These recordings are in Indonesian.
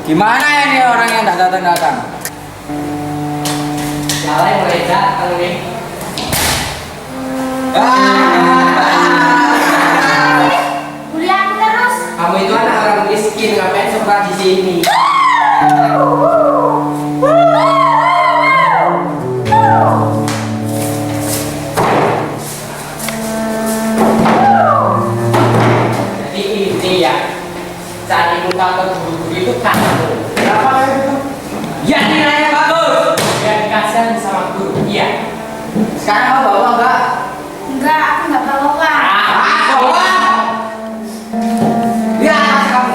Gimana ya nih orang yang tak datang-datang? Jalan mulai datang nih. Bully aku terus. Kamu itu anak orang miskin, ngapain sekolah di sini? Jadi ini ya, cari muka ke guru-guru itu kamu. Kenapa itu? Ya nilainya bagus. Biar kasihan sama guru. Iya. Sekarang kamu bawa enggak? Enggak, aku enggak bawa uang. Bawa. Ya, kamu.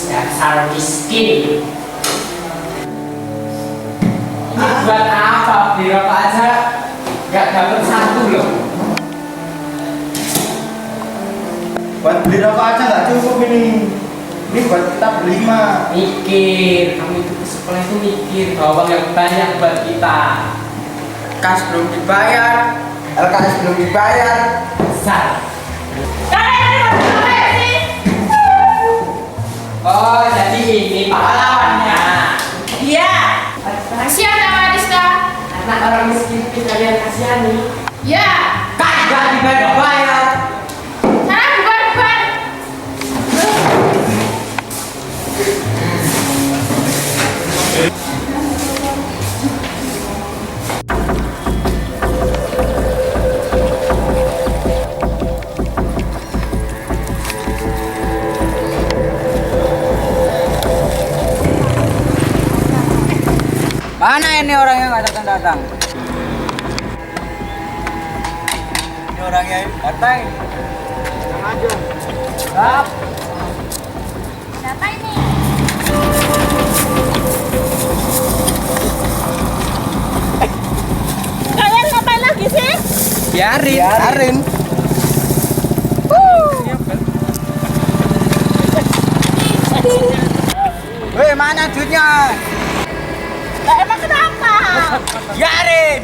Dasar miskin. Ini buat apa? Beli rokok aja nggak dapat satu loh. Buat beli rokok aja nggak cukup ini. Ini buat kita berlima. Mikir, kamu itu ke sekolah itu mikir bahwa uang yang banyak buat kita. Kas belum dibayar. LKS belum dibayar. Besar. Kalian tadi mau ngapain sih? Oh, jadi ini pahlawannya. Iya. Kasihan sama Arista. Anak orang miskin itu kalian kasihani. Ya. Kagak dibayar. Sana bukan. Mana ini orang yang nggak datang-datang? Ini orangnya datang. Datang aja. Stop. Siapa ini? Kalian ngapain lagi sih? Biarin. Weh, mana duitnya? Lah emang kenapa? Biarin.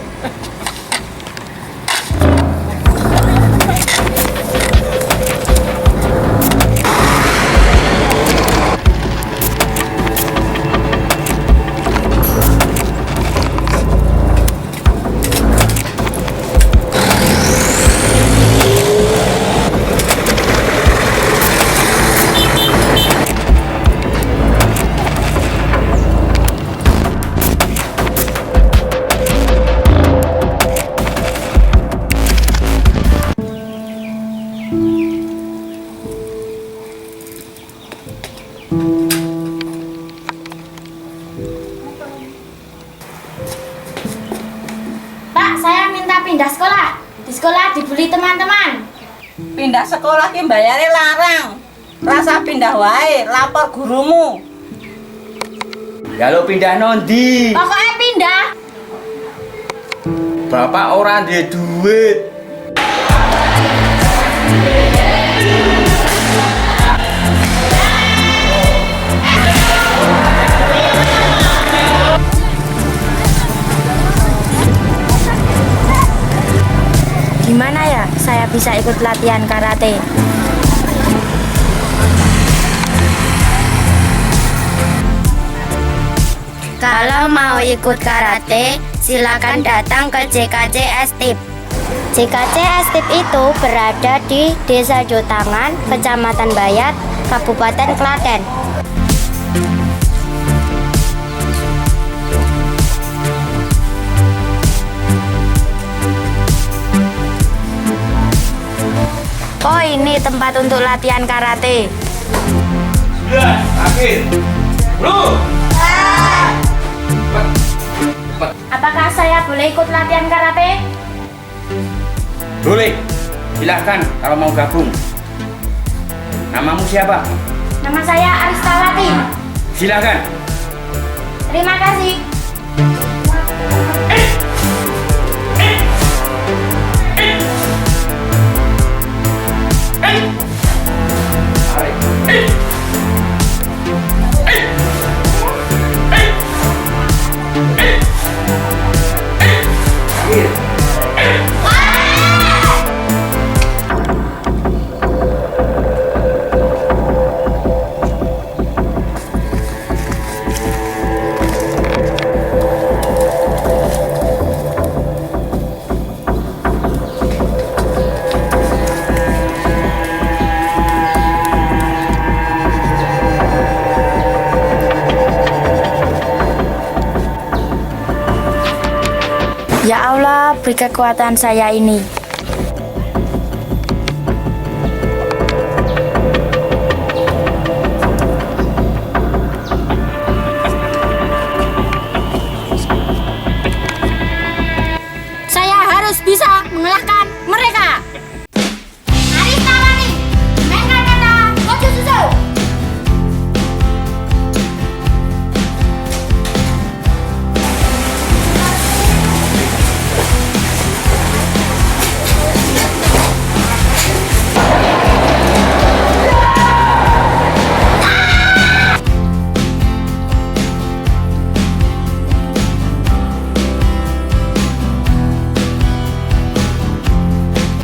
Pak, saya minta pindah sekolah. Di sekolah dibully teman-teman. Pindah sekolah ki bayare larang. Rasa pindah wae, lapor gurumu. Ya lo pindah nondi. Pokoknya pindah. Bapak orang dia duit. Gimana ya saya bisa ikut latihan karate? Kalau mau ikut karate, silakan datang ke JKC Estip. JKC Estip itu berada di Desa Jotangan, Kecamatan Bayat, Kabupaten Klaten. Oh, ini tempat untuk latihan karate. Sudah, akhir. Bro. Apakah saya boleh ikut latihan karate? Boleh. Silahkan kalau mau gabung. Namamu siapa? Nama saya Aristawati. Silahkan. Terima kasih. menutupi kekuatan saya ini. Saya harus bisa mengalahkan mereka. Aristawati, mainkan kata Ojo Susu.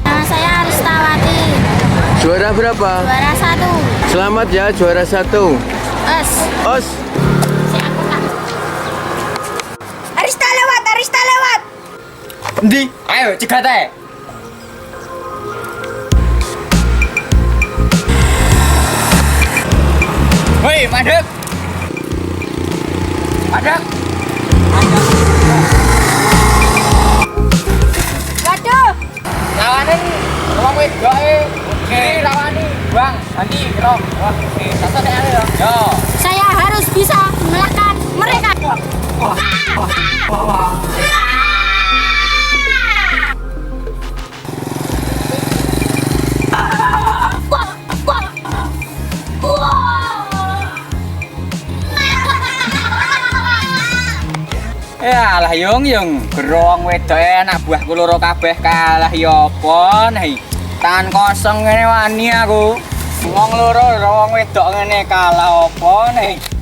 Nama saya Aristawati, Juara berapa? juara 1. Selamat ya, juara 1. Os. Arista lewat, Arista lewat. Ndi? Ayo cegat ae. Woi, madep. Madep. Waduh, Lawanin wong wedoke. Kiri rawani, Bang. Nanti kira. Wah, satu nek yo. Yo. saya harus bisa mengalahkan mereka. Ya lah yung gerong wedok anak buahku loro kabeh kalah ya apa nih. Tangan kosong ngene wani aku. Wong loro wong wedok ngene kalah apa nih.